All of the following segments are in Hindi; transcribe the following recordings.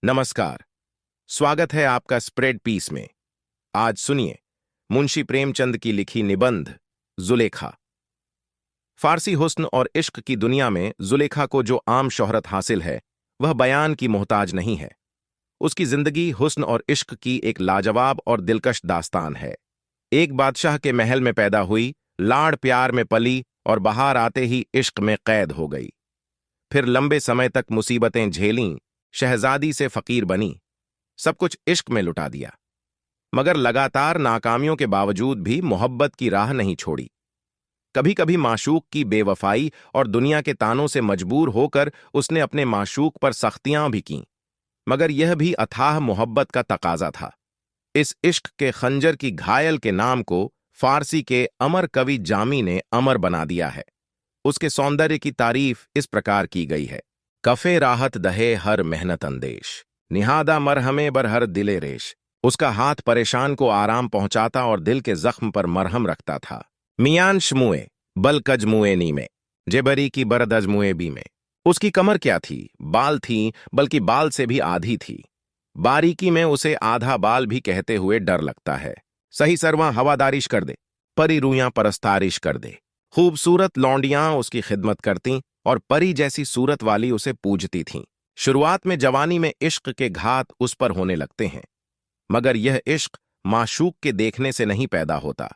नमस्कार। स्वागत है आपका स्प्रेड पीस में। आज सुनिए मुंशी प्रेमचंद की लिखी निबंध जुलेखा। फारसी हुस्न और इश्क की दुनिया में जुलेखा को जो आम शोहरत हासिल है वह बयान की मोहताज नहीं है। उसकी जिंदगी हुस्न और इश्क की एक लाजवाब और दिलकश दास्तान है। एक बादशाह के महल में पैदा हुई, लाड़ प्यार में पली और बाहर आते ही इश्क में कैद हो गई। फिर लंबे समय तक मुसीबतें झेलीं, शहजादी से फकीर बनी, सब कुछ इश्क में लुटा दिया। मगर लगातार नाकामियों के बावजूद भी मोहब्बत की राह नहीं छोड़ी। कभी कभी माशूक की बेवफाई और दुनिया के तानों से मजबूर होकर उसने अपने माशूक पर सख्तियां भी कीं, मगर यह भी अथाह मोहब्बत का तकाजा था। इस इश्क के खंजर की घायल के नाम को फारसी के अमर कवि जामी ने अमर बना दिया है। उसके सौंदर्य की तारीफ इस प्रकार की गई है। कफे राहत दहे हर मेहनत अंदेश, निहादा मरहमे बर हर दिले रेश। उसका हाथ परेशान को आराम पहुंचाता और दिल के जख्म पर मरहम रखता था। मियान शमुए बलकज मुए नी में, जेबरी की बरदज मुए बी में। उसकी कमर क्या थी, बाल थी, बल्कि बाल से भी आधी थी। बारीकी में उसे आधा बाल भी कहते हुए डर लगता है। सही सरवां हवादारिश कर दे, परी रूयां परस्तारिश कर दे। खूबसूरत लौंडियां उसकी खिदमत करतीं और परी जैसी सूरत वाली उसे पूजती थीं। शुरुआत में जवानी में इश्क के घात उस पर होने लगते हैं, मगर यह इश्क माशूक के देखने से नहीं पैदा होता,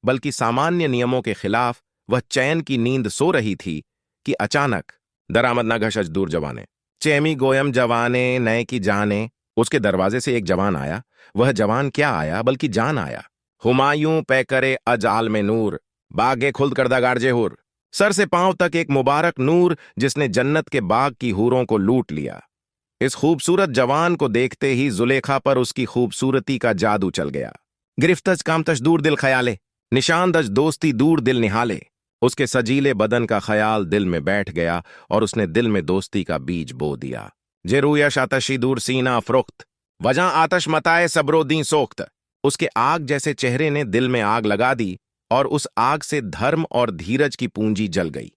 बल्कि सामान्य नियमों के खिलाफ वह चैन की नींद सो रही थी कि अचानक दरामद न घशज दूर जवाने, चैमी गोयम जवाने नए की जाने। उसके दरवाजे से एक जवान आया। वह जवान क्या आया, बल्कि जान आया। हुमायूं पैकरे अजाल में नूर, बागे खुल्द करदा गार्जे हुर। सर से पांव तक एक मुबारक नूर जिसने जन्नत के बाग की हूरों को लूट लिया। इस खूबसूरत जवान को देखते ही जुलेखा पर उसकी खूबसूरती का जादू चल गया। गिरफ्तज कामतश दूर दिल ख्याले, निशानदज दोस्ती दूर दिल निहाले। उसके सजीले बदन का ख्याल दिल में बैठ गया और उसने दिल में दोस्ती का बीज बो दिया। जे रूयश आतशी दूर सीना अफरोख्त, वजह आतश मताए सबरोदी सोख्त। उसके आग जैसे चेहरे ने दिल में आग लगा दी और उस आग से धर्म और धीरज की पूंजी जल गई।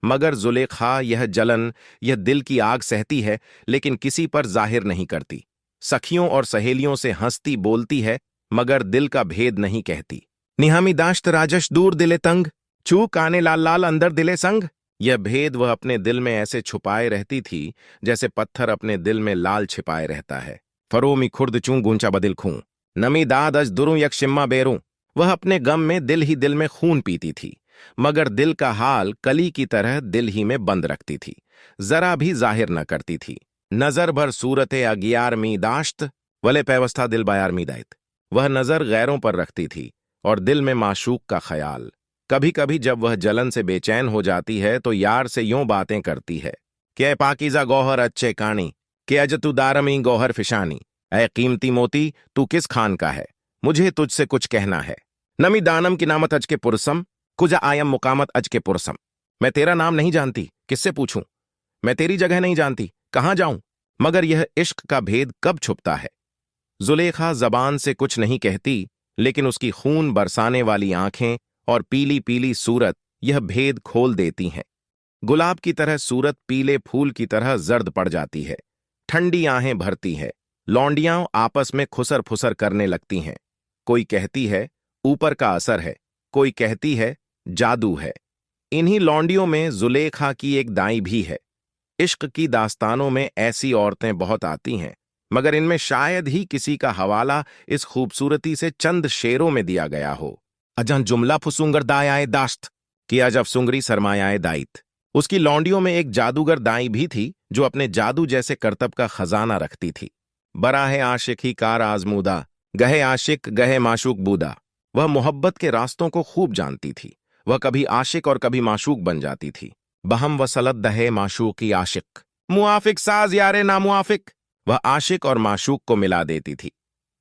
मगर जुलेखा यह जलन, यह दिल की आग सहती है, लेकिन किसी पर जाहिर नहीं करती। सखियों और सहेलियों से हंसती बोलती है, मगर दिल का भेद नहीं कहती। निहामी दाश्त राजश दूर दिले तंग, चू काने लाल लाल अंदर दिले संग। यह भेद वह अपने दिल में ऐसे छुपाए रहती थी जैसे पत्थर अपने दिल में लाल छिपाए रहता है। फरोमी खुर्द चूं गूंचा बदिल खूं, नमी दाद अज दुरूं यक शिम्मा बेरूं। वह अपने गम में दिल ही दिल में खून पीती थी, मगर दिल का हाल कली की तरह दिल ही में बंद रखती थी, जरा भी जाहिर न करती थी। नजर भर सूरते अगियार मी दाश्त, वले पैवस्था दिल बायार मी दायत। वह नजर गैरों पर रखती थी और दिल में माशूक का ख्याल। कभी कभी जब वह जलन से बेचैन हो जाती है तो यार से यूं बातें करती है कि पाकीज़ा गौहर अच्छे कानी, के अज तू दारमी गौहर फिशानी। ऐ कीमती मोती, तू किस खान का है, मुझे तुझसे कुछ कहना है। नमी दानम की नामत अज के पुरसम, कुजा आयम मुकामत अज के पुरसम। मैं तेरा नाम नहीं जानती, किससे पूछूं। मैं तेरी जगह नहीं जानती, कहां जाऊं। मगर यह इश्क का भेद कब छुपता है। जुलेखा जबान से कुछ नहीं कहती, लेकिन उसकी खून बरसाने वाली आंखें और पीली पीली सूरत यह भेद खोल देती हैं। गुलाब की तरह सूरत पीले फूल की तरह जर्द पड़ जाती है। ठंडी आहें भरती है। लौंडियां आपस में खुसर फुसर करने लगती हैं। कोई कहती है ऊपर का असर है, कोई कहती है जादू है। इन्हीं लौंडियों में जुलेखा की एक दाई भी है। इश्क की दास्तानों में ऐसी औरतें बहुत आती हैं, मगर इनमें शायद ही किसी का हवाला इस खूबसूरती से चंद शेरों में दिया गया हो। अजन जुमला फुसूंगर दायाए दाश्त, किया जब सुंगरी सरमायाए दाइत। उसकी लौंडियों में एक जादूगर दाई भी थी जो अपने जादू जैसे करतब का खजाना रखती थी। बराहे आशिक ही कार आजमूदा, गहे आशिक गहे माशूक बूदा। वह मोहब्बत के रास्तों को खूब जानती थी। वह कभी आशिक और कभी माशूक बन जाती थी। बहम वसलत दहे माशूकी आशिक, मुआफिक साज यारे नामुआफिक। वह आशिक और माशूक को मिला देती थी,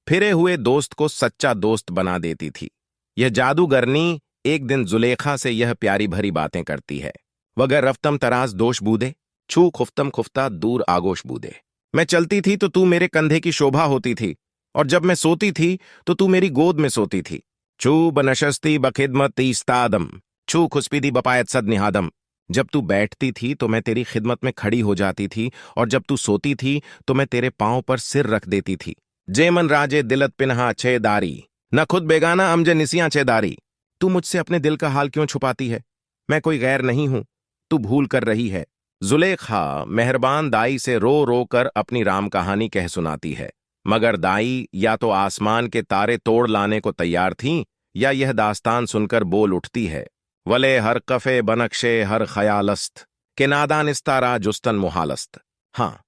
फिरे हुए दोस्त को सच्चा दोस्त बना देती थी। यह जादूगरनी एक दिन जुलेखा से यह प्यारी भरी बातें करती है। वगर रफ्तम तराज दोष बूदे, छू खुफ्तम खुफ्ता दूर आगोश बूदे। मैं चलती थी तो तू मेरे कंधे की शोभा होती थी, और जब मैं सोती थी तो तू मेरी गोद में सोती थी। छू बनशस्ती बखिदमत इस्तादम, छू खुस्पीदी बपायत सद निहादम। जब तू बैठती थी तो मैं तेरी खिदमत में खड़ी हो जाती थी, और जब तू सोती थी तो मैं तेरे पांव पर सिर रख देती थी। जे मन राजे दिलत पिन्हा छेदारी, न खुद बेगाना अमजे निसियां छेदारी। तू मुझसे अपने दिल का हाल क्यों छुपाती है? मैं कोई गैर नहीं हूं, तू भूल कर रही है। जुलेखा मेहरबान दाई से रो रो कर अपनी राम कहानी कह सुनाती है, मगर दाई या तो आसमान के तारे तोड़ लाने को तैयार थीं, या यह दास्तान सुनकर बोल उठती है, वले हर कफे बनक्शे हर ख्यालस्त के नादानिस्तारा जुस्तन मुहालस्त। हाँ,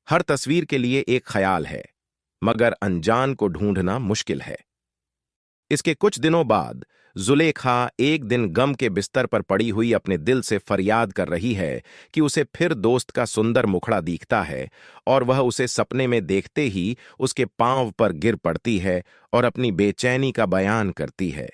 हर तस्वीर के लिए एक ख्याल है, मगर अनजान को ढूंढना मुश्किल है। इसके कुछ दिनों बाद जुलेखा एक दिन गम के बिस्तर पर पड़ी हुई अपने दिल से फरियाद कर रही है कि उसे फिर दोस्त का सुंदर मुखड़ा दिखता है, और वह उसे सपने में देखते ही उसके पांव पर गिर पड़ती है और अपनी बेचैनी का बयान करती है।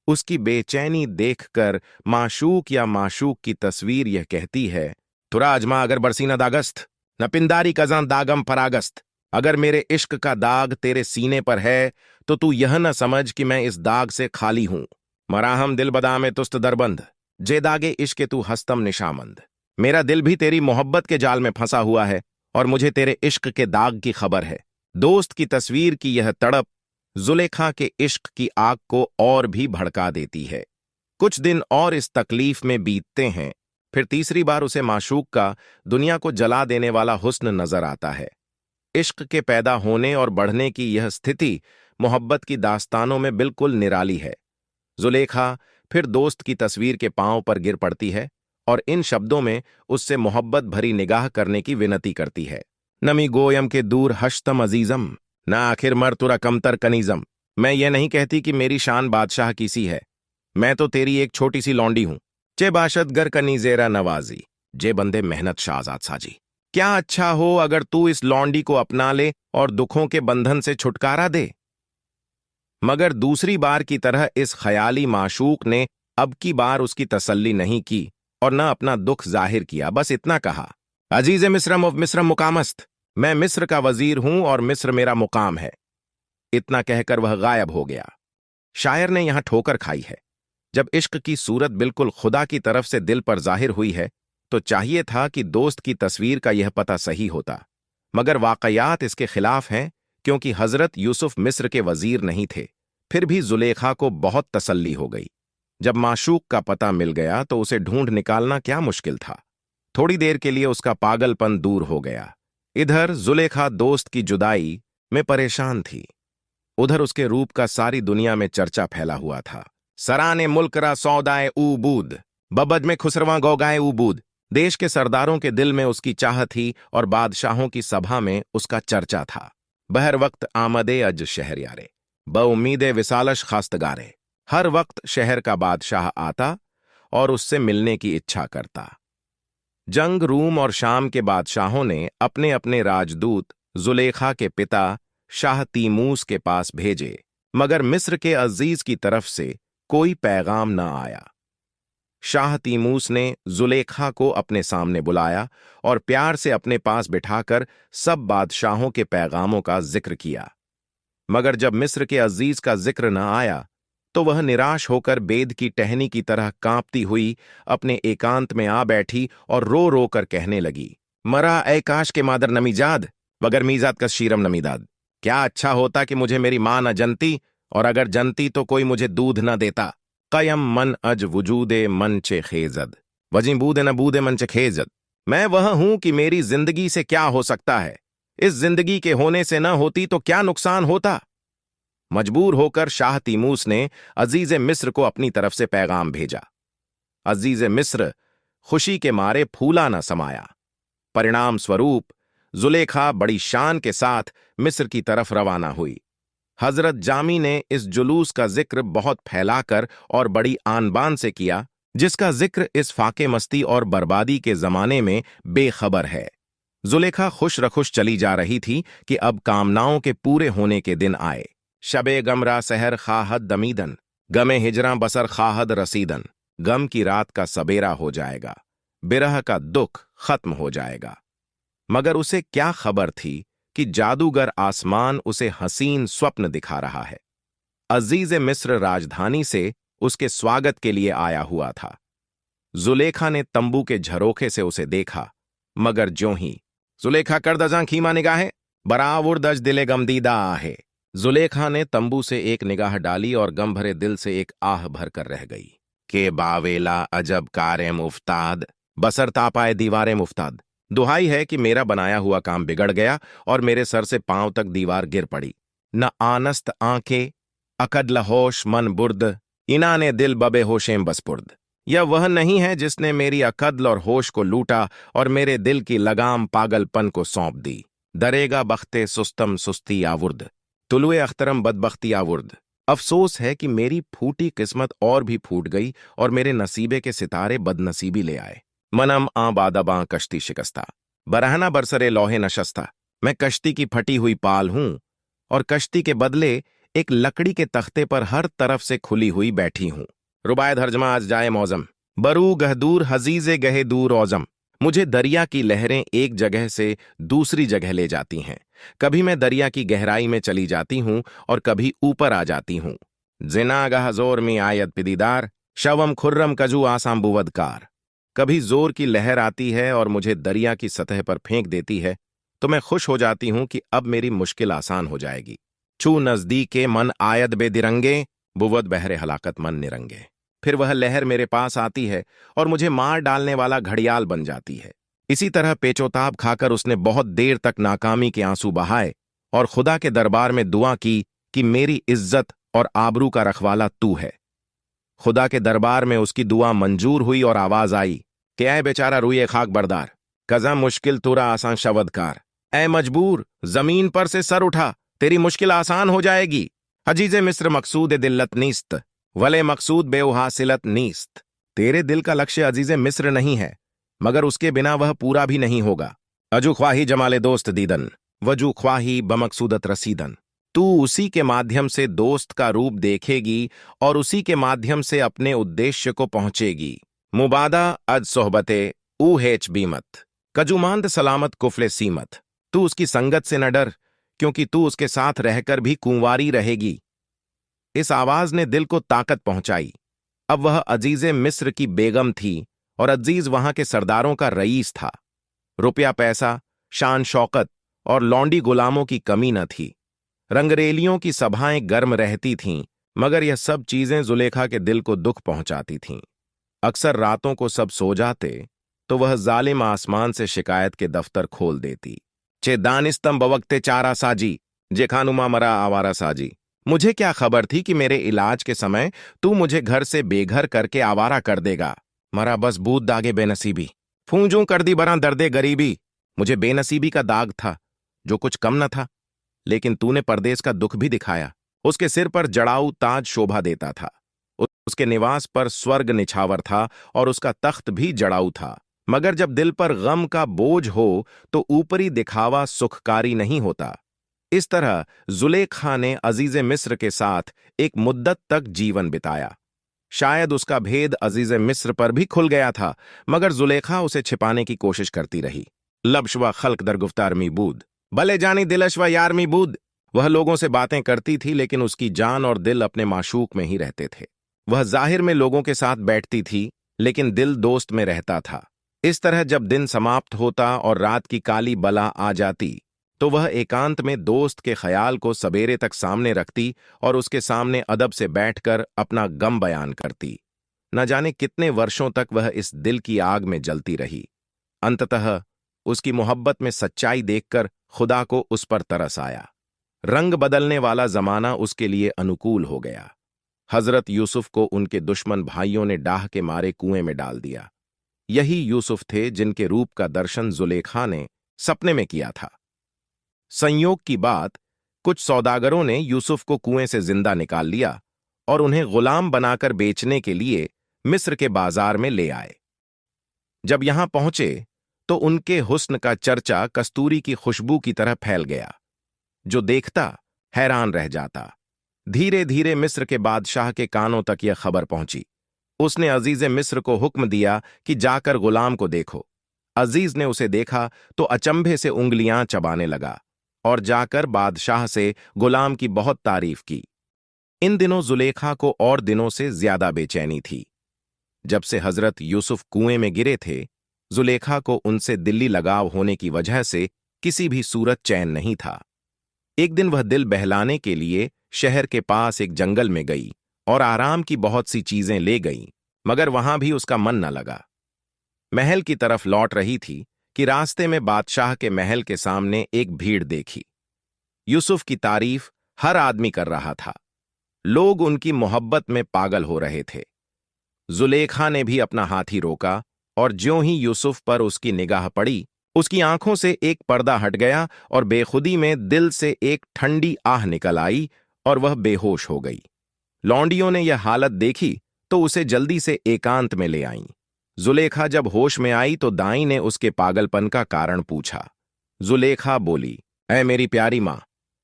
उसकी बेचैनी देखकर माशूक या माशूक की तस्वीर यह कहती है, तुरा अजमा अगर बरसी न दागस्त, न पिंदारी कजां दागम फरागस्त। अगर मेरे इश्क का दाग तेरे सीने पर है तो तू यह न समझ कि मैं इस दाग से खाली हूं। मराहम दिल बदा में तुस्त दरबंद, जे दागे इश्क तू हस्तम निशामंद। मेरा दिल भी तेरी मोहब्बत के जाल में फंसा हुआ है, और मुझे तेरे इश्क के दाग की खबर है। दोस्त की तस्वीर की यह तड़प जुलेखा के इश्क की आग को और भी भड़का देती है। कुछ दिन और इस तकलीफ में बीतते हैं, फिर तीसरी बार उसे माशूक का दुनिया को जला देने वाला हुस्न नजर आता है। इश्क के पैदा होने और बढ़ने की यह स्थिति मोहब्बत की दास्तानों में बिल्कुल निराली है। जुलेखा फिर दोस्त की तस्वीर के पांव पर गिर पड़ती है और इन शब्दों में उससे मोहब्बत भरी निगाह करने की विनती करती है, नमी गोयम के दूर हश्तम अजीजम, ना आखिर मर तुरा कमतर कनीजम। मैं ये नहीं कहती कि मेरी शान बादशाह की सी है, मैं तो तेरी एक छोटी सी लौंडी हूं। चे बाशत गर कनीजेरा नवाजी, जे बंदे मेहनत शाहजाद साजी। क्या अच्छा हो अगर तू इस लौंडी को अपना ले और दुखों के बंधन से छुटकारा दे। मगर दूसरी बार की तरह इस ख्याली माशूक ने अब की बार उसकी तसल्ली नहीं की और न अपना दुख जाहिर किया, बस इतना कहा, अजीज मिस्रम ऑफ मिस्रम मुकामस्त, मैं मिस्र का वजीर हूं और मिस्र मेरा मुकाम है। इतना कहकर वह गायब हो गया। शायर ने यहां ठोकर खाई है। जब इश्क की सूरत बिल्कुल खुदा की तरफ से दिल पर जाहिर हुई है तो चाहिए था कि दोस्त की तस्वीर का यह पता सही होता, मगर वाकयात इसके खिलाफ हैं, क्योंकि हजरत यूसुफ मिस्र के वजीर नहीं थे। फिर भी जुलेखा को बहुत तसल्ली हो गई। जब माशूक का पता मिल गया तो उसे ढूंढ निकालना क्या मुश्किल था। थोड़ी देर के लिए उसका पागलपन दूर हो गया। इधर जुलेखा दोस्त की जुदाई में परेशान थी, उधर उसके रूप का सारी दुनिया में चर्चा फैला हुआ था। सराने मुल्करा सौदाए ऊबूद, बबद में खुसरवा गौगाए ऊबूद। देश के सरदारों के दिल में उसकी चाह थी और बादशाहों की सभा में उसका चर्चा था। बहर वक्त आमदे अज शहर यारे, बउम्मीदे विसालश खास्तगारे। हर वक्त शहर का बादशाह आता और उससे मिलने की इच्छा करता। जंग, रूम और शाम के बादशाहों ने अपने अपने राजदूत जुलेखा के पिता शाह तीमूस के पास भेजे, मगर मिस्र के अजीज की तरफ से कोई पैगाम न आया। शाह तीमूस ने जुलेखा को अपने सामने बुलाया और प्यार से अपने पास बिठाकर सब बादशाहों के पैगामों का जिक्र किया, मगर जब मिस्र के अजीज का जिक्र न आया तो वह निराश होकर बेद की टहनी की तरह कांपती हुई अपने एकांत में आ बैठी और रो रो कर कहने लगी, मरा ए काश के मादर नमीजाद, वगर मीजाद का शीरम नमीदाद। क्या अच्छा होता कि मुझे मेरी मां न जनती, और अगर जनती तो कोई मुझे दूध न देता। कयम मन अज वजूदे मन चे खेजद, वजी बूदे न बूदे मन चे खेजद। मैं वह हूं कि मेरी जिंदगी से क्या हो सकता है, इस जिंदगी के होने से न होती तो क्या नुकसान होता। मजबूर होकर शाह तीमूस ने अजीज मिस्र को अपनी तरफ से पैगाम भेजा। अजीज मिस्र खुशी के मारे फूला न समाया। परिणाम स्वरूप जुलेखा बड़ी शान के साथ मिस्र की तरफ रवाना हुई। हजरत जामी ने इस जुलूस का जिक्र बहुत फैलाकर और बड़ी आन-बान से किया, जिसका जिक्र इस फाके मस्ती और बर्बादी के जमाने में बेखबर है। जुलेखा खुश रखुश चली जा रही थी कि अब कामनाओं के पूरे होने के दिन आए। शबे गमरा सहर खाहद दमीदन, गमे हिजरा बसर खाहद रसीदन। गम की रात का सबेरा हो जाएगा, बिरह का दुख खत्म हो जाएगा। मगर उसे क्या खबर थी कि जादूगर आसमान उसे हसीन स्वप्न दिखा रहा है। अजीज मिस्र राजधानी से उसके स्वागत के लिए आया हुआ था। जुलेखा ने तंबू के झरोखे से उसे देखा, मगर ज्यों ही जुलेखा कर दजां खीमा निगाहें बरावुर दज दिले गमदीदा आहे। जुलेखा ने तंबू से एक निगाह डाली और गम भरे दिल से एक आह भर कर रह गई। के बावेला अजब कारे मुफ्ताद, बसर तापाए दीवारे मुफ्ताद। दुहाई है कि मेरा बनाया हुआ काम बिगड़ गया और मेरे सर से पांव तक दीवार गिर पड़ी। न आनस्त आंखें अकद लहोश मन बुर्द, इना ने दिल बबे होशेम बसपुर्द। यह वह नहीं है जिसने मेरी अकदल और होश को लूटा और मेरे दिल की लगाम पागलपन को सौंप दी। दरेगा बख्ते सुस्तम सुस्ती आवुर्द, तुलुए अख्तरम बदबख्ती आवुर्द। अफसोस है कि मेरी फूटी किस्मत और भी फूट गई और मेरे नसीबे के सितारे बदनसीबी ले आए। मनम बादाबां कश्ती शिकस्ता, बरहना बरसरे लौहे नशस्ता। मैं कश्ती की फटी हुई पाल हूं और कश्ती के बदले एक लकड़ी के तख्ते पर हर तरफ से खुली हुई बैठी हूं। रुबायत हर्जमा आज जाए मौजम, बरू गहदूर हजीजे गहे दूर औजम। मुझे दरिया की लहरें एक जगह से दूसरी जगह ले जाती हैं। कभी मैं दरिया की गहराई में चली जाती हूं और कभी ऊपर आ जाती हूं। जिनागह जोर में आयत पिदीदार, शवम खुर्रम कजू आसाम बुवदकार। कभी जोर की लहर आती है और मुझे दरिया की सतह पर फेंक देती है तो मैं खुश हो जाती हूं कि अब मेरी मुश्किल आसान हो जाएगी। छू नजदीके मन आयत बेदिरंगे, बुवद बहरे हलाकत मन निरंगे। फिर वह लहर मेरे पास आती है और मुझे मार डालने वाला घड़ियाल बन जाती है। इसी तरह पेचोताब खाकर उसने बहुत देर तक नाकामी के आंसू बहाए और खुदा के दरबार में दुआ की कि मेरी इज्जत और आबरू का रखवाला तू है। खुदा के दरबार में उसकी दुआ मंजूर हुई और आवाज आई कि ऐ बेचारा रुए खाक बरदार, कज़ा मुश्किल तुरा आसान शवदकार। ऐ मजबूर, जमीन पर से सर उठा, तेरी मुश्किल आसान हो जाएगी। अजीजे मिस्र मकसूद दिल्लत नीस्त, वले मकसूद बेउहासिलत नीस्त। तेरे दिल का लक्ष्य अजीजे मिस्र नहीं है, मगर उसके बिना वह पूरा भी नहीं होगा। अजू ख्वाही जमाले दोस्त दीदन, वजू ख्वाही बमकसूदत रसीदन। तू उसी के माध्यम से दोस्त का रूप देखेगी और उसी के माध्यम से अपने उद्देश्य को पहुंचेगी। मुबादा अज सोहबते ऊहेच बीमत, कजुमांद सलामत कुफले सीमत। तू उसकी संगत से न डर, क्योंकि तू उसके साथ रहकर भी कुंवारी रहेगी। इस आवाज ने दिल को ताकत पहुंचाई। अब वह अजीजे मिस्र की बेगम थी और अजीज वहां के सरदारों का रईस था। रुपया पैसा, शान शौकत और लौंडी गुलामों की कमी न थी। रंगरेलियों की सभाएं गर्म रहती थीं, मगर यह सब चीजें जुलेखा के दिल को दुख पहुंचाती थीं। अक्सर रातों को सब सो जाते तो वह जालिम आसमान से शिकायत के दफ्तर खोल देती। चे दानिस्तम बवक्ते चारा साजी, जे खानुमा मरा आवारा साजी। मुझे क्या खबर थी कि मेरे इलाज के समय तू मुझे घर से बेघर करके आवारा कर देगा। मरा बस बूद दागे बेनसीबी, फूंजूं कर दी बरा दर्दे गरीबी। मुझे बेनसीबी का दाग था, जो कुछ कम न था, लेकिन तूने परदेश का दुख भी दिखाया। उसके सिर पर जड़ाऊ ताज शोभा देता था, उसके निवास पर स्वर्ग निछावर था और उसका तख्त भी जड़ाऊ था। मगर जब दिल पर गम का बोझ हो तो ऊपरी दिखावा सुखकारी नहीं होता। इस तरह जुलेखा ने अजीजे मिस्र के साथ एक मुद्दत तक जीवन बिताया। शायद उसका भेद अजीजे मिस्र पर भी खुल गया था, मगर जुलेखा उसे छिपाने की कोशिश करती रही। लब्शवा खल्क दरगुफ्तार मीबूद, भले जानी दिलशवा यार मीबूद। वह लोगों से बातें करती थी, लेकिन उसकी जान और दिल अपने माशूक में ही रहते थे। वह जाहिर में लोगों के साथ बैठती थी, लेकिन दिल दोस्त में रहता था। इस तरह जब दिन समाप्त होता और रात की काली बला आ जाती तो वह एकांत में दोस्त के ख्याल को सबेरे तक सामने रखती और उसके सामने अदब से बैठकर अपना गम बयान करती। न जाने कितने वर्षों तक वह इस दिल की आग में जलती रही। अंततः उसकी मोहब्बत में सच्चाई देखकर खुदा को उस पर तरस आया। रंग बदलने वाला जमाना उसके लिए अनुकूल हो गया। हजरत यूसुफ को उनके दुश्मन भाइयों ने डाह के मारे कुएं में डाल दिया। यही यूसुफ थे जिनके रूप का दर्शन जुलेखा ने सपने में किया था। संयोग की बात, कुछ सौदागरों ने यूसुफ को कुएं से जिंदा निकाल लिया और उन्हें गुलाम बनाकर बेचने के लिए मिस्र के बाजार में ले आए। जब यहां पहुंचे तो उनके हुस्न का चर्चा कस्तूरी की खुशबू की तरह फैल गया। जो देखता हैरान रह जाता। धीरे धीरे मिस्र के बादशाह के कानों तक यह खबर पहुंची। उसने अजीज मिस्र को हुक्म दिया कि जाकर गुलाम को देखो। अजीज ने उसे देखा तो अचंभे से उंगलियां चबाने लगा और जाकर बादशाह से गुलाम की बहुत तारीफ की। इन दिनों जुलेखा को और दिनों से ज्यादा बेचैनी थी। जब से हजरत यूसुफ कुएं में गिरे थे, जुलेखा को उनसे दिली लगाव होने की वजह से किसी भी सूरत चैन नहीं था। एक दिन वह दिल बहलाने के लिए शहर के पास एक जंगल में गई और आराम की बहुत सी चीजें ले गई, मगर वहां भी उसका मन न लगा। महल की तरफ लौट रही थी कि रास्ते में बादशाह के महल के सामने एक भीड़ देखी। यूसुफ की तारीफ हर आदमी कर रहा था। लोग उनकी मोहब्बत में पागल हो रहे थे। जुलेखा ने भी अपना हाथी रोका और ज्यों ही यूसुफ पर उसकी निगाह पड़ी, उसकी आंखों से एक पर्दा हट गया और बेखुदी में दिल से एक ठंडी आह निकल आई और वह बेहोश हो गई। लौंडियों ने यह हालत देखी तो उसे जल्दी से एकांत में ले आईं। जुलेखा जब होश में आई तो दाई ने उसके पागलपन का कारण पूछा। जुलेखा बोली, ऐ मेरी प्यारी मां,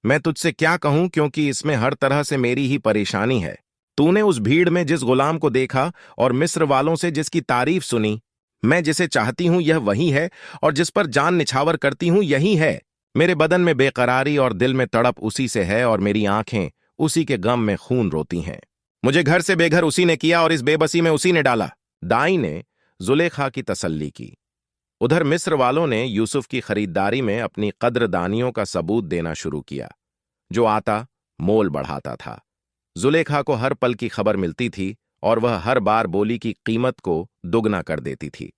मैं तुझसे क्या कहूं, क्योंकि इसमें हर तरह से मेरी ही परेशानी है। तूने उस भीड़ में जिस गुलाम को देखा और मिस्र वालों से जिसकी तारीफ सुनी, मैं जिसे चाहती हूं यह वही है और जिस पर जान निछावर करती हूं यही है। मेरे बदन में बेकरारी और दिल में तड़प उसी से है और मेरी आंखें उसी के गम में खून रोती हैं। मुझे घर से बेघर उसी ने किया और इस बेबसी में उसी ने डाला। दाई ने जुलेखा की तसल्ली की। उधर मिस्र वालों ने यूसुफ की खरीदारी में अपनी कद्रदानियों का सबूत देना शुरू किया। जो आता मोल बढ़ाता था। जुलेखा को हर पल की खबर मिलती थी और वह हर बार बोली की कीमत को दुगना कर देती थी।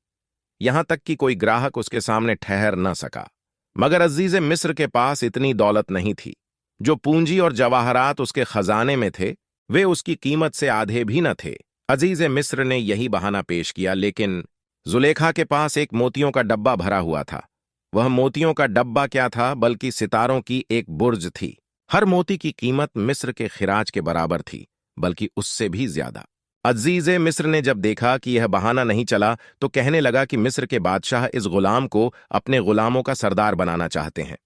यहां तक कि कोई ग्राहक उसके सामने ठहर न सका। मगर अजीज मिस्र के पास इतनी दौलत नहीं थी। जो पूंजी और जवाहरात उसके खजाने में थे, वे उसकी कीमत से आधे भी न थे। अजीज मिस्र ने यही बहाना पेश किया, लेकिन जुलेखा के पास एक मोतियों का डब्बा भरा हुआ था। वह मोतियों का डब्बा क्या था, बल्कि सितारों की एक बुर्ज थी। हर मोती की कीमत मिस्र के खिराज के बराबर थी, बल्कि उससे भी ज्यादा। अजीज मिस्र ने जब देखा कि यह बहाना नहीं चला तो कहने लगा कि मिस्र के बादशाह इस गुलाम को अपने गुलामों का सरदार बनाना चाहते हैं।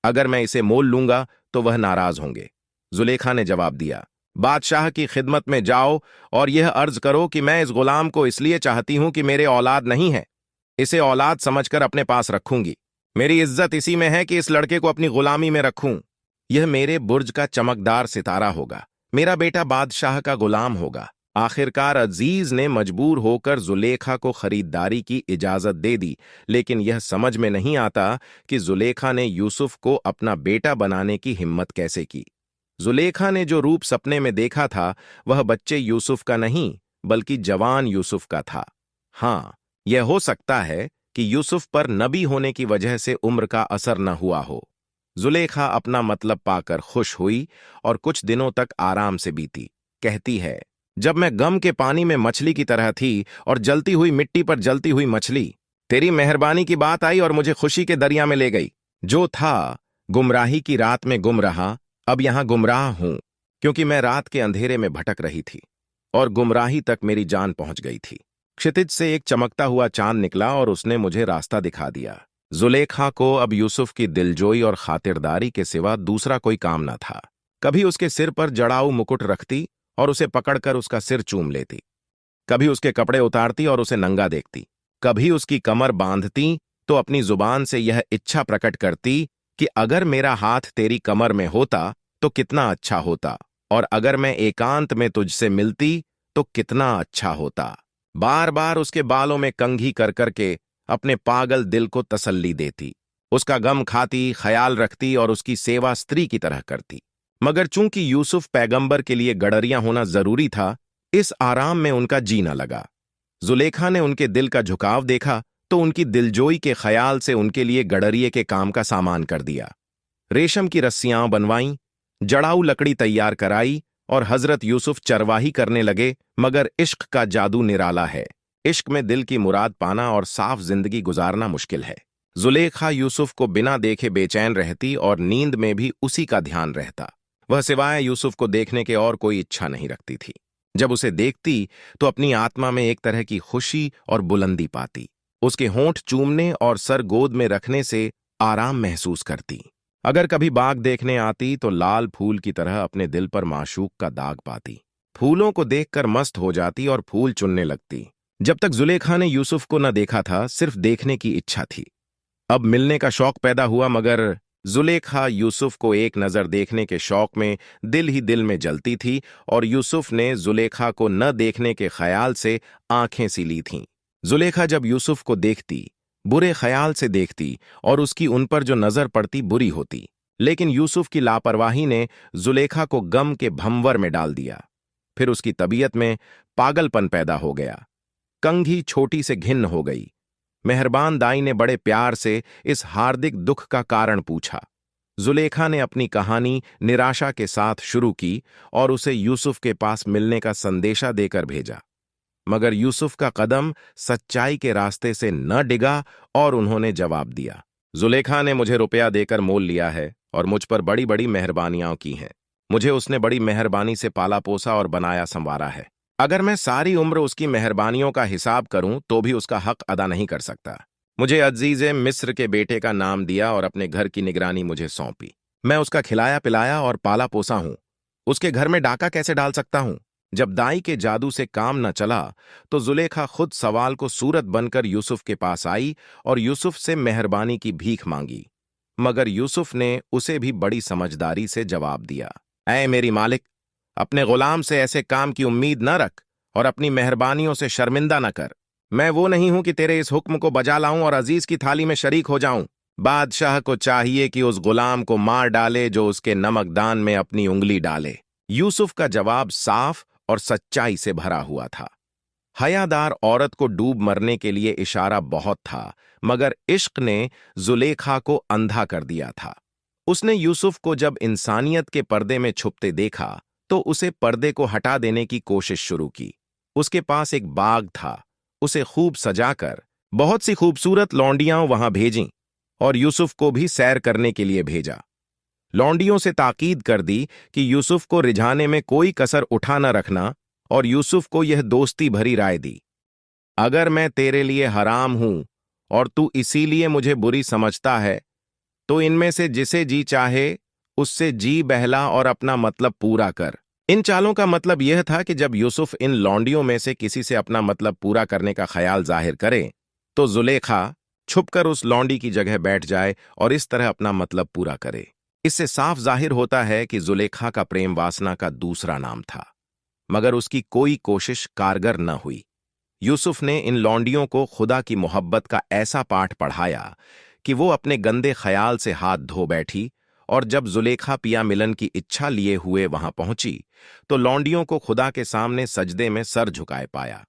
अगर मैं इसे मोल लूंगा तो वह नाराज होंगे। जुलेखा ने जवाब दिया, बादशाह की खिदमत में जाओ और यह अर्ज करो कि मैं इस गुलाम को इसलिए चाहती हूं कि मेरे औलाद नहीं है। इसे औलाद समझकर अपने पास रखूंगी। मेरी इज्जत इसी में है कि इस लड़के को अपनी गुलामी में रखूं। यह मेरे बुर्ज का चमकदार सितारा होगा। मेरा बेटा बादशाह का गुलाम होगा। आखिरकार अजीज ने मजबूर होकर जुलेखा को खरीदारी की इजाजत दे दी, लेकिन यह समझ में नहीं आता कि जुलेखा ने यूसुफ को अपना बेटा बनाने की हिम्मत कैसे की। जुलेखा ने जो रूप सपने में देखा था वह बच्चे यूसुफ का नहीं, बल्कि जवान यूसुफ का था। हां, यह हो सकता है कि यूसुफ पर नबी होने की वजह से उम्र का असर न हुआ हो। जुलेखा अपना मतलब पाकर खुश हुई और कुछ दिनों तक आराम से बीती। कहती है, जब मैं गम के पानी में मछली की तरह थी और जलती हुई मिट्टी पर जलती हुई मछली, तेरी मेहरबानी की बात आई और मुझे खुशी के दरिया में ले गई। जो था गुमराही की रात में गुम रहा, अब यहां गुमराह हूं, क्योंकि मैं रात के अंधेरे में भटक रही थी और गुमराही तक मेरी जान पहुंच गई थी। क्षितिज से एक चमकता हुआ चांद निकला और उसने मुझे रास्ता दिखा दिया। जुलेखा को अब यूसुफ की दिलजोई और खातिरदारी के सिवा दूसरा कोई काम न था। कभी उसके सिर पर जड़ाऊ मुकुट रखती और उसे पकड़कर उसका सिर चूम लेती, कभी उसके कपड़े उतारती और उसे नंगा देखती, कभी उसकी कमर बांधती तो अपनी जुबान से यह इच्छा प्रकट करती कि अगर मेरा हाथ तेरी कमर में होता तो कितना अच्छा होता, और अगर मैं एकांत में तुझसे मिलती तो कितना अच्छा होता। बार बार उसके बालों में कंघी कर करके अपने पागल दिल को तसल्ली देती, उसका गम खाती, ख्याल रखती और उसकी सेवा स्त्री की तरह करती। मगर चूंकि यूसुफ पैगंबर के लिए गडरिया होना जरूरी था, इस आराम में उनका जीना लगा। जुलेखा ने उनके दिल का झुकाव देखा तो उनकी दिलजोई के ख्याल से उनके लिए गडरिये के काम का सामान कर दिया। रेशम की रस्सियां बनवाईं, जड़ाऊ लकड़ी तैयार कराई और हजरत यूसुफ चरवाही करने लगे। मगर इश्क का जादू निराला है। इश्क में दिल की मुराद पाना और साफ जिंदगी गुजारना मुश्किल है। जुलेखा यूसुफ को बिना देखे बेचैन रहती और नींद में भी उसी का ध्यान रहता। वह सिवाय यूसुफ को देखने के और कोई इच्छा नहीं रखती थी। जब उसे देखती तो अपनी आत्मा में एक तरह की खुशी और बुलंदी पाती। उसके होंठ चूमने और सर गोद में रखने से आराम महसूस करती। अगर कभी बाग देखने आती तो लाल फूल की तरह अपने दिल पर माशूक का दाग पाती। फूलों को देखकर मस्त हो जाती और फूल चुनने लगती। जब तक जुलेखा ने यूसुफ को न देखा था, सिर्फ देखने की इच्छा थी। अब मिलने का शौक पैदा हुआ, मगर जुलेखा यूसुफ को एक नज़र देखने के शौक में दिल ही दिल में जलती थी और यूसुफ ने जुलेखा को न देखने के ख्याल से आंखें सी ली थीं। जुलेखा जब यूसुफ को देखती, बुरे ख्याल से देखती और उसकी उन पर जो नज़र पड़ती बुरी होती। लेकिन यूसुफ की लापरवाही ने जुलेखा को गम के भंवर में डाल दिया। फिर उसकी तबीयत में पागलपन पैदा हो गया। कंघी छोटी से घिन्न हो गई। मेहरबान दाई ने बड़े प्यार से इस हार्दिक दुख का कारण पूछा। जुलेखा ने अपनी कहानी निराशा के साथ शुरू की और उसे यूसुफ के पास मिलने का संदेशा देकर भेजा। मगर यूसुफ का कदम सच्चाई के रास्ते से न डिगा और उन्होंने जवाब दिया, जुलेखा ने मुझे रुपया देकर मोल लिया है और मुझ पर बड़ी बड़ी मेहरबानियां की हैं। मुझे उसने बड़ी मेहरबानी से पाला पोसा और बनाया संवारा है। अगर मैं सारी उम्र उसकी मेहरबानियों का हिसाब करूं तो भी उसका हक अदा नहीं कर सकता। मुझे अजीज़े मिस्र के बेटे का नाम दिया और अपने घर की निगरानी मुझे सौंपी। मैं उसका खिलाया पिलाया और पाला पोसा हूं। उसके घर में डाका कैसे डाल सकता हूं? जब दाई के जादू से काम न चला तो जुलेखा खुद सवाल को सूरत बनकर यूसुफ के पास आई और यूसुफ से मेहरबानी की भीख मांगी। मगर यूसुफ ने उसे भी बड़ी समझदारी से जवाब दिया, ऐ मेरी मालिक, अपने गुलाम से ऐसे काम की उम्मीद न रख और अपनी मेहरबानियों से शर्मिंदा न कर। मैं वो नहीं हूं कि तेरे इस हुक्म को बजा लाऊं और अजीज की थाली में शरीक हो जाऊं। बादशाह को चाहिए कि उस गुलाम को मार डाले जो उसके नमकदान में अपनी उंगली डाले। यूसुफ का जवाब साफ और सच्चाई से भरा हुआ था। हयादार औरत को डूब मरने के लिए इशारा बहुत था, मगर इश्क ने जुलेखा को अंधा कर दिया था। उसने यूसुफ को जब इंसानियत के पर्दे में छुपते देखा तो उसे पर्दे को हटा देने की कोशिश शुरू की। उसके पास एक बाग था, उसे खूब सजाकर बहुत सी खूबसूरत लौंडियां वहां भेजीं और यूसुफ को भी सैर करने के लिए भेजा। लौंडियों से ताकीद कर दी कि यूसुफ को रिझाने में कोई कसर उठा न रखना और यूसुफ को यह दोस्ती भरी राय दी, अगर मैं तेरे लिए हराम हूं और तू इसीलिए मुझे बुरी समझता है तो इनमें से जिसे जी चाहे उससे जी बहला और अपना मतलब पूरा कर। इन चालों का मतलब यह था कि जब यूसुफ इन लौंडियों में से किसी से अपना मतलब पूरा करने का ख्याल जाहिर करे तो जुलेखा छुपकर उस लौंडी की जगह बैठ जाए और इस तरह अपना मतलब पूरा करे। इससे साफ जाहिर होता है कि जुलेखा का प्रेम वासना का दूसरा नाम था, मगर उसकी कोई कोशिश कारगर न हुई। यूसुफ ने इन लौंडियों को खुदा की मोहब्बत का ऐसा पाठ पढ़ाया कि वो अपने गंदे ख्याल से हाथ धो बैठी और जब जुलेखा पिया मिलन की इच्छा लिए हुए वहां पहुंची तो लौंडियों को खुदा के सामने सजदे में सर झुकाए पाया।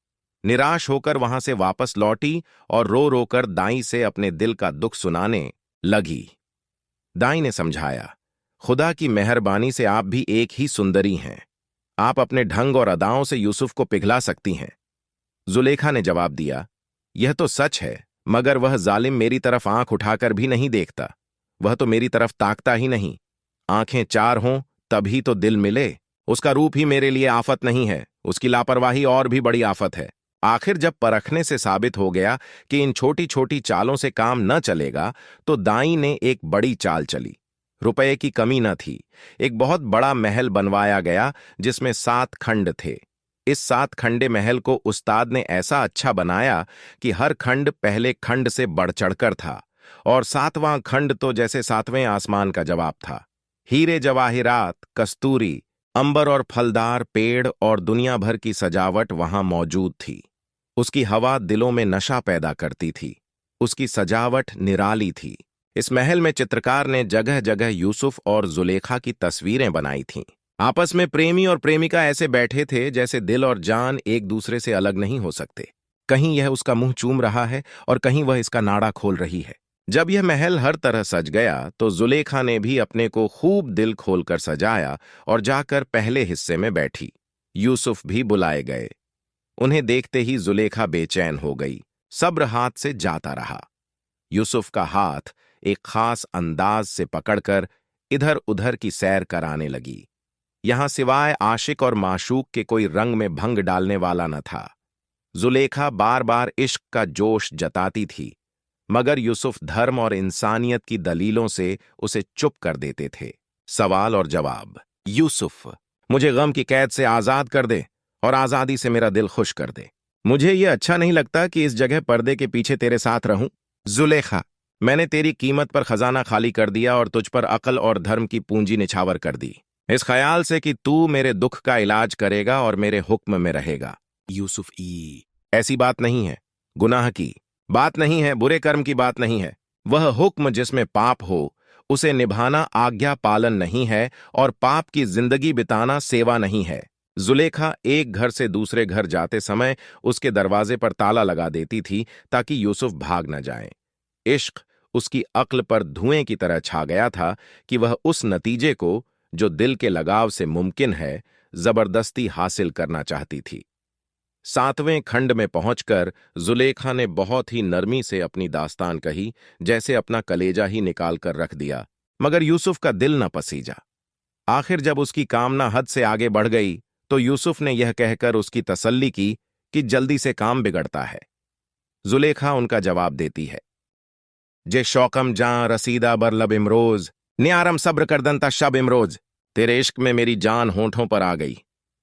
निराश होकर वहां से वापस लौटी और रो रोकर दाई से अपने दिल का दुख सुनाने लगी। दाई ने समझाया, खुदा की मेहरबानी से आप भी एक ही सुंदरी हैं। आप अपने ढंग और अदाओं से यूसुफ को पिघला सकती हैं। जुलेखा ने जवाब दिया, यह तो सच है, मगर वह जालिम मेरी तरफ आंख उठाकर भी नहीं देखता। वह तो मेरी तरफ ताकता ही नहीं। आंखें चार हों तभी तो दिल मिले। उसका रूप ही मेरे लिए आफत नहीं है, उसकी लापरवाही और भी बड़ी आफत है। आखिर जब परखने से साबित हो गया कि इन छोटी छोटी चालों से काम न चलेगा तो दाई ने एक बड़ी चाल चली। रुपए की कमी न थी। एक बहुत बड़ा महल बनवाया गया जिसमें 7 खंड थे। इस 7 खंडे महल को उस्ताद ने ऐसा अच्छा बनाया कि हर खंड पहले खंड से बढ़ चढ़कर था और 7वां खंड तो जैसे 7वें आसमान का जवाब था। हीरे जवाहिरात, कस्तूरी, अंबर और फलदार पेड़ और दुनिया भर की सजावट वहां मौजूद थी। उसकी हवा दिलों में नशा पैदा करती थी। उसकी सजावट निराली थी। इस महल में चित्रकार ने जगह जगह यूसुफ और जुलेखा की तस्वीरें बनाई थीं। आपस में प्रेमी और प्रेमिका ऐसे बैठे थे जैसे दिल और जान एक दूसरे से अलग नहीं हो सकते। कहीं यह उसका मुंह चूम रहा है और कहीं वह इसका नाड़ा खोल रही है। जब यह महल हर तरह सज गया तो जुलेखा ने भी अपने को खूब दिल खोलकर सजाया और जाकर पहले हिस्से में बैठी। यूसुफ भी बुलाए गए। उन्हें देखते ही जुलेखा बेचैन हो गई। सब्र हाथ से जाता रहा। यूसुफ का हाथ एक खास अंदाज से पकड़कर इधर उधर की सैर कराने लगी। यहां सिवाय आशिक और माशूक के कोई रंग में भंग डालने वाला न था। जुलेखा बार बार इश्क का जोश जताती थी, मगर यूसुफ धर्म और इंसानियत की दलीलों से उसे चुप कर देते थे। सवाल और जवाब। यूसुफ, मुझे गम की कैद से आजाद कर दे और आजादी से मेरा दिल खुश कर दे। मुझे यह अच्छा नहीं लगता कि इस जगह पर्दे के पीछे तेरे साथ रहूं। जुलेखा, मैंने तेरी कीमत पर खजाना खाली कर दिया और तुझ पर अक्ल और धर्म की पूंजी निछावर कर दी, इस ख्याल से कि तू मेरे दुख का इलाज करेगा और मेरे हुक्म में रहेगा। यूसुफ ई ऐसी बात नहीं है, गुनाह की बात नहीं है, बुरे कर्म की बात नहीं है। वह हुक्म जिसमें पाप हो उसे निभाना आज्ञा पालन नहीं है और पाप की जिंदगी बिताना सेवा नहीं है। जुलेखा एक घर से दूसरे घर जाते समय उसके दरवाजे पर ताला लगा देती थी ताकि यूसुफ भाग न जाए। इश्क उसकी अक्ल पर धुएं की तरह छा गया था कि वह उस नतीजे को, जो दिल के लगाव से मुमकिन है, जबरदस्ती हासिल करना चाहती थी। 7वें खंड में पहुंचकर जुलेखा ने बहुत ही नरमी से अपनी दास्तान कही, जैसे अपना कलेजा ही निकाल कर रख दिया, मगर यूसुफ का दिल न पसीजा। आखिर जब उसकी कामना हद से आगे बढ़ गई तो यूसुफ ने यह कहकर उसकी तसल्ली की कि जल्दी से काम बिगड़ता है। जुलेखा उनका जवाब देती है, जे शौकम जां रसीदा बरलब इमरोज, न्यारम सब्र करदंता शब इमरोज। तेरे इश्क में मेरी जान होंठों पर आ गई,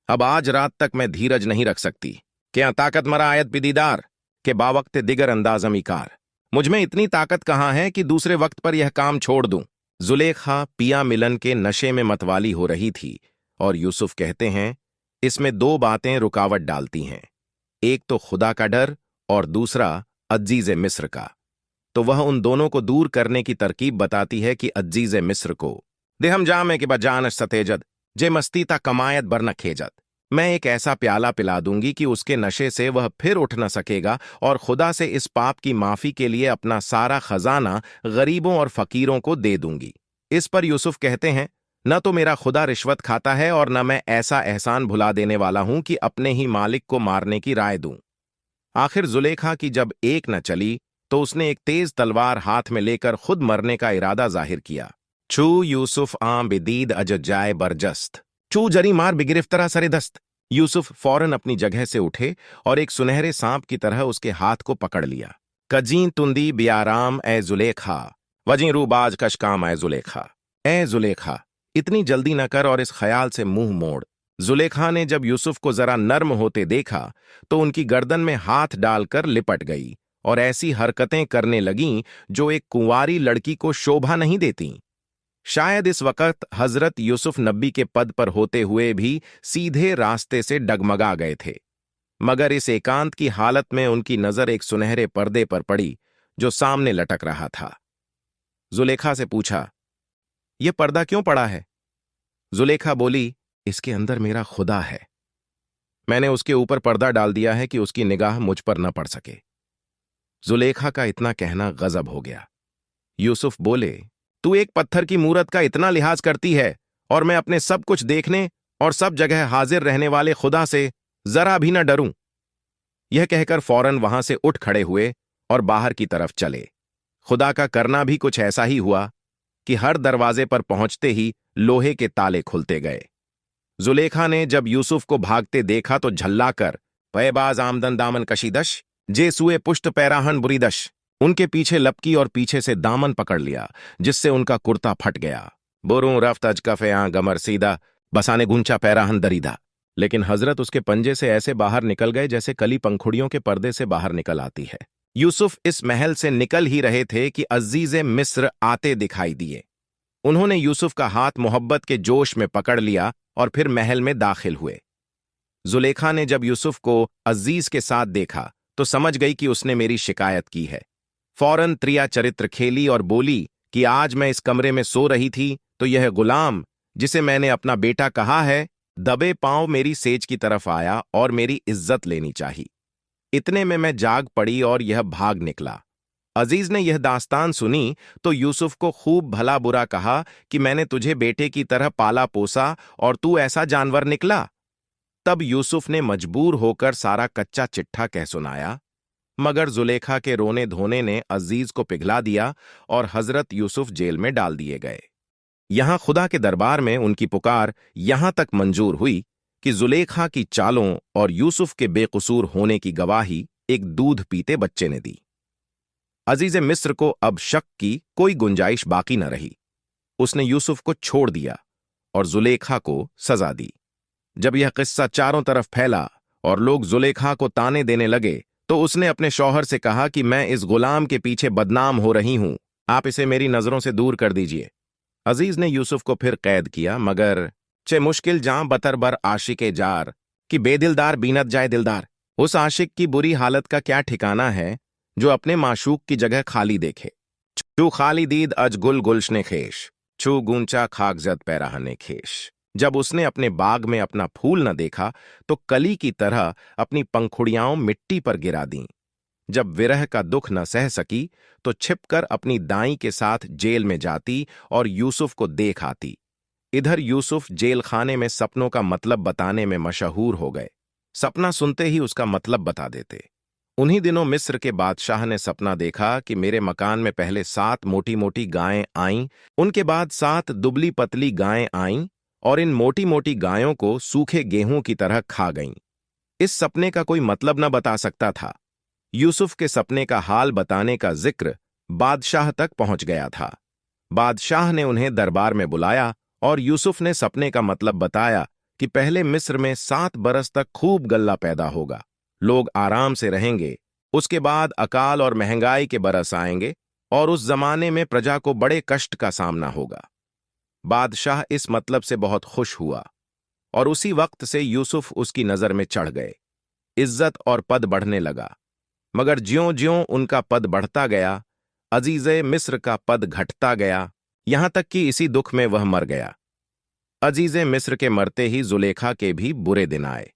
अब आज रात तक मैं धीरज नहीं रख सकती। क्या ताकत मरा आयत पिदीदार के बावक्त दिगर अंदाज अमीकार। मुझमें इतनी ताकत कहाँ है कि दूसरे वक्त पर यह काम छोड़ दूं। जुलेखा पिया मिलन के नशे में मतवाली हो रही थी और यूसुफ कहते हैं, इसमें 2 बातें रुकावट डालती हैं, एक तो खुदा का डर और दूसरा अजीज़े मिस्र का। तो वह उन दोनों को दूर करने की तरकीब बताती है कि अजीज़े मिस्र को देहम जामे के बजानश सतेजद जे मस्तीता कमायत बरन खेजत। मैं एक ऐसा प्याला पिला दूंगी कि उसके नशे से वह फिर उठ न सकेगा और खुदा से इस पाप की माफी के लिए अपना सारा खजाना गरीबों और फकीरों को दे दूंगी। इस पर यूसुफ कहते हैं, न तो मेरा खुदा रिश्वत खाता है और न मैं ऐसा एहसान भुला देने वाला हूं कि अपने ही मालिक को मारने की राय दूं। आखिर जुलेखा की जब एक न चली तो उसने एक तेज तलवार हाथ में लेकर खुद मरने का इरादा जाहिर किया। छू यूसुफ आं बिदीद अजजाए बरजस्त, चू जरी मार बिगिरफ्तरा सरे दस्त। यूसुफ फौरन अपनी जगह से उठे और एक सुनहरे सांप की तरह उसके हाथ को पकड़ लिया। कजी तुंदी बियाराम ए जुलेखा, वजी रूबाज कशकाम ए जुलेखा। ए जुलेखा, इतनी जल्दी न कर और इस ख्याल से मुंह मोड़। जुलेखा ने जब यूसुफ को जरा नर्म होते देखा तो उनकी गर्दन में हाथ डालकर लिपट गई और ऐसी हरकतें करने लगीं जो एक कुंवारी लड़की को शोभा नहीं देती। शायद इस वक्त हजरत यूसुफ नबी के पद पर होते हुए भी सीधे रास्ते से डगमगा गए थे, मगर इस एकांत की हालत में उनकी नजर एक सुनहरे पर्दे पर पड़ी जो सामने लटक रहा था। जुलेखा से पूछा, यह पर्दा क्यों पड़ा है? जुलेखा बोली, इसके अंदर मेरा खुदा है। मैंने उसके ऊपर पर्दा डाल दिया है कि उसकी निगाह मुझ पर न पड़ सके। जुलेखा का इतना कहना गजब हो गया। यूसुफ बोले, तू एक पत्थर की मूरत का इतना लिहाज करती है और मैं अपने सब कुछ देखने और सब जगह हाजिर रहने वाले खुदा से जरा भी न डरूं। यह कहकर फौरन वहां से उठ खड़े हुए और बाहर की तरफ चले। खुदा का करना भी कुछ ऐसा ही हुआ कि हर दरवाजे पर पहुंचते ही लोहे के ताले खुलते गए। जुलेखा ने जब यूसुफ को भागते देखा तो झल्लाकर, पैबाज आमदन दामन कशीदश, जे सुए पुष्ट पैराहन बुरीदश, उनके पीछे लपकी और पीछे से दामन पकड़ लिया, जिससे उनका कुर्ता फट गया। बोरूं रफ्त अजकफे आं गमर सीधा, बसाने गुंचा पैराहन दरीदा। लेकिन हजरत उसके पंजे से ऐसे बाहर निकल गए जैसे कली पंखुड़ियों के पर्दे से बाहर निकल आती है। यूसुफ इस महल से निकल ही रहे थे कि अजीज़े मिस्र आते दिखाई दिए। उन्होंने यूसुफ का हाथ मोहब्बत के जोश में पकड़ लिया और फिर महल में दाखिल हुए। जुलेखा ने जब यूसुफ को अजीज के साथ देखा तो समझ गई कि उसने मेरी शिकायत की है। फौरन त्रिया चरित्र खेली और बोली कि आज मैं इस कमरे में सो रही थी तो यह गुलाम, जिसे मैंने अपना बेटा कहा है, दबे पांव मेरी सेज की तरफ आया और मेरी इज्जत लेनी चाहिए। इतने में मैं जाग पड़ी और यह भाग निकला। अजीज ने यह दास्तान सुनी तो यूसुफ को खूब भला बुरा कहा कि मैंने तुझे बेटे की तरह पाला पोसा और तू ऐसा जानवर निकला। तब यूसुफ ने मजबूर होकर सारा कच्चा चिट्ठा कह सुनाया, मगर जुलेखा के रोने धोने ने अजीज को पिघला दिया और हजरत यूसुफ जेल में डाल दिए गए। यहां खुदा के दरबार में उनकी पुकार यहां तक मंजूर हुई कि जुलेखा की चालों और यूसुफ के बेकसूर होने की गवाही एक दूध पीते बच्चे ने दी। अजीज मिस्र को अब शक की कोई गुंजाइश बाकी न रही। उसने यूसुफ को छोड़ दिया और जुलेखा को सजा दी। जब यह किस्सा चारों तरफ फैला और लोग जुलेखा को ताने देने लगे तो उसने अपने शौहर से कहा कि मैं इस गुलाम के पीछे बदनाम हो रही हूं आप इसे मेरी नजरों से दूर कर दीजिए। अजीज ने यूसुफ को फिर कैद किया, मगर चे मुश्किल जां बतरबर आशिके जार कि बेदिलदार बीनत जाए दिलदार। उस आशिक की बुरी हालत का क्या ठिकाना है जो अपने माशूक की जगह खाली देखे। छू खाली दीद अज गुल गुलशने खेश, छू गूंचा खाकजद पैराहने खेश। जब उसने अपने बाग में अपना फूल न देखा तो कली की तरह अपनी पंखुड़ियाओं मिट्टी पर गिरा दीं। जब विरह का दुख न सह सकी तो छिपकर अपनी दाई के साथ जेल में जाती और यूसुफ को देख आती। इधर यूसुफ जेल खाने में सपनों का मतलब बताने में मशहूर हो गए। सपना सुनते ही उसका मतलब बता देते। उन्हीं दिनों मिस्र के बादशाह ने सपना देखा कि मेरे मकान में पहले 7 मोटी मोटी गायें आईं, उनके बाद 7 दुबली पतली गायें आईं और इन मोटी मोटी गायों को सूखे गेहूं की तरह खा गईं। इस सपने का कोई मतलब न बता सकता था। यूसुफ के सपने का हाल बताने का जिक्र बादशाह तक पहुंच गया था। बादशाह ने उन्हें दरबार में बुलाया और यूसुफ ने सपने का मतलब बताया कि पहले मिस्र में 7 बरस तक खूब गल्ला पैदा होगा, लोग आराम से रहेंगे। उसके बाद अकाल और महंगाई के बरस आएंगे और उस जमाने में प्रजा को बड़े कष्ट का सामना होगा। बादशाह इस मतलब से बहुत खुश हुआ और उसी वक्त से यूसुफ उसकी नजर में चढ़ गए। इज्जत और पद बढ़ने लगा, मगर ज्यों-ज्यों उनका पद बढ़ता गया, अजीज़े मिस्र का पद घटता गया, यहां तक कि इसी दुख में वह मर गया। अजीज़े मिस्र के मरते ही जुलेखा के भी बुरे दिन आए।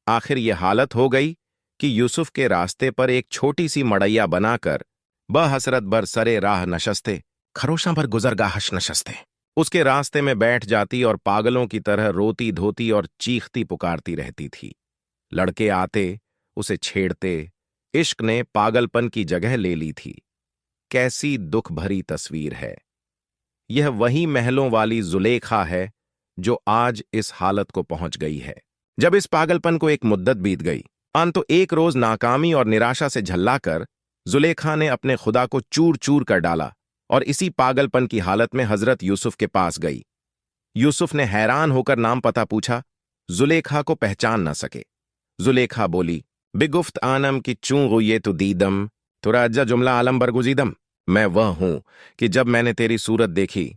आखिर ये हालत हो गई कि यूसुफ के रास्ते पर एक छोटी सी मड़ैया बनाकर बहसरत बर सरे राह नशस्ते, खरोशां पर गुजरगाहश नशस्ते, उसके रास्ते में बैठ जाती और पागलों की तरह रोती धोती और चीखती पुकारती रहती थी। लड़के आते, उसे छेड़ते। इश्क ने पागलपन की जगह ले ली थी। कैसी दुख भरी तस्वीर है। यह वही महलों वाली जुलेखा है जो आज इस हालत को पहुंच गई है। जब इस पागलपन को एक मुद्दत बीत गई, तो एक रोज नाकामी और निराशा से झल्लाकर जुलेखा ने अपने खुदा को चूर चूर कर डाला और इसी पागलपन की हालत में हजरत यूसुफ के पास गई। यूसुफ ने हैरान होकर नाम पता पूछा, जुलेखा को पहचान न सके। जुलेखा बोली, बिगुफ्त आनम की चूं ये तो दीदम, तुरा अज्जा जुमला आलम बरगुजीदम। मैं वह हूं कि जब मैंने तेरी सूरत देखी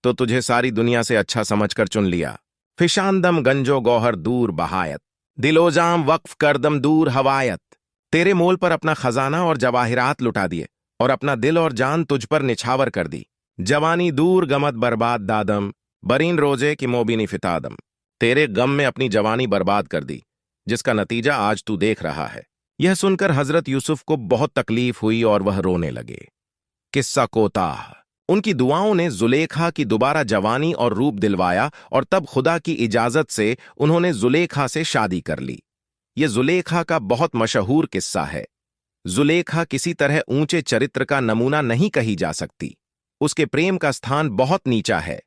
तो तुझे सारी दुनिया से अच्छा समझकर चुन लिया। फिशांदम गंजो गौहर दूर बहायत, दिलोजाम वक्फ करदम दूर हवायत। तेरे मोल पर अपना खजाना और जवाहिरात लुटा दिए और अपना दिल और जान तुझ पर निछावर कर दी। जवानी दूर गमत बर्बाद दादम, बरीन रोजे की मोबिनी फितादम। तेरे गम में अपनी जवानी बर्बाद कर दी, जिसका नतीजा आज तू देख रहा है। यह सुनकर हजरत यूसुफ को बहुत तकलीफ हुई और वह रोने लगे। किस्सा कोताह। उनकी दुआओं ने जुलेखा की दोबारा जवानी और रूप दिलवाया और तब खुदा की इजाजत से उन्होंने जुलेखा से शादी कर ली। यह जुलेखा का बहुत मशहूर किस्सा है। जुलेखा किसी तरह ऊंचे चरित्र का नमूना नहीं कही जा सकती। उसके प्रेम का स्थान बहुत नीचा है।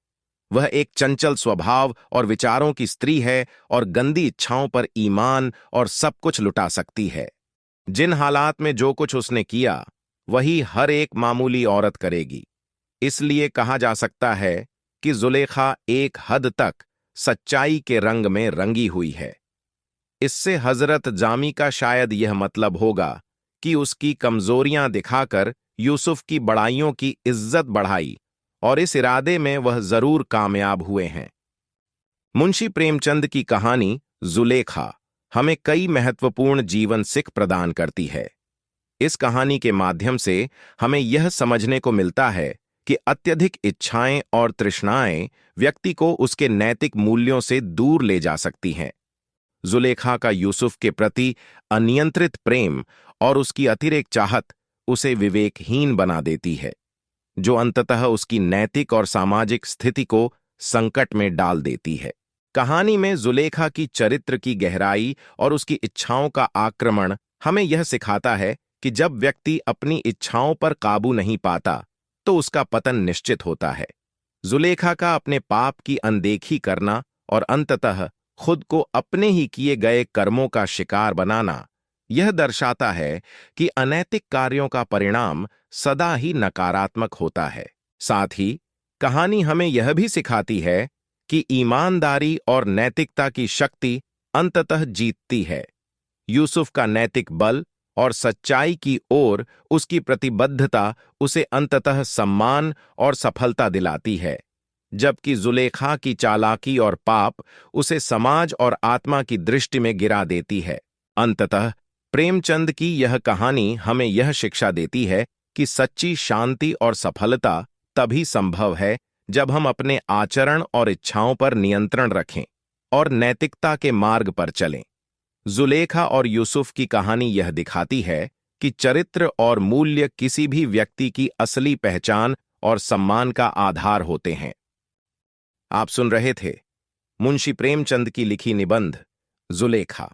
वह एक चंचल स्वभाव और विचारों की स्त्री है और गंदी इच्छाओं पर ईमान और सब कुछ लुटा सकती है। जिन हालात में जो कुछ उसने किया वही हर एक मामूली औरत करेगी। इसलिए कहा जा सकता है कि जुलेखा एक हद तक सच्चाई के रंग में रंगी हुई है। इससे हजरत जामी का शायद यह मतलब होगा कि उसकी कमजोरियां दिखाकर यूसुफ की बड़ाइयों की इज्जत बढ़ाई और इस इरादे में वह जरूर कामयाब हुए हैं। मुंशी प्रेमचंद की कहानी जुलेखा हमें कई महत्वपूर्ण जीवन सिख प्रदान करती है। इस कहानी के माध्यम से हमें यह समझने को मिलता है कि अत्यधिक इच्छाएं और तृष्णाएं व्यक्ति को उसके नैतिक मूल्यों से दूर ले जा सकती हैं। जुलेखा का यूसुफ के प्रति अनियंत्रित प्रेम और उसकी अतिरेक चाहत उसे विवेकहीन बना देती है, जो अंततः उसकी नैतिक और सामाजिक स्थिति को संकट में डाल देती है। कहानी में जुलेखा की चरित्र की गहराई और उसकी इच्छाओं का आक्रमण हमें यह सिखाता है कि जब व्यक्ति अपनी इच्छाओं पर काबू नहीं पाता तो उसका पतन निश्चित होता है। जुलेखा का अपने पाप की अनदेखी करना और अंततः खुद को अपने ही किए गए कर्मों का शिकार बनाना यह दर्शाता है कि अनैतिक कार्यों का परिणाम सदा ही नकारात्मक होता है। साथ ही कहानी हमें यह भी सिखाती है कि ईमानदारी और नैतिकता की शक्ति अंततः जीतती है। यूसुफ का नैतिक बल और सच्चाई की ओर उसकी प्रतिबद्धता उसे अंततः सम्मान और सफलता दिलाती है, जबकि जुलेखा की चालाकी और पाप उसे समाज और आत्मा की दृष्टि में गिरा देती है। अंततः प्रेमचंद की यह कहानी हमें यह शिक्षा देती है कि सच्ची शांति और सफलता तभी संभव है जब हम अपने आचरण और इच्छाओं पर नियंत्रण रखें और नैतिकता के मार्ग पर चलें। जुलेखा और यूसुफ की कहानी यह दिखाती है कि चरित्र और मूल्य किसी भी व्यक्ति की असली पहचान और सम्मान का आधार होते हैं। आप सुन रहे थे मुंशी प्रेमचंद की लिखी निबंध जुलेखा।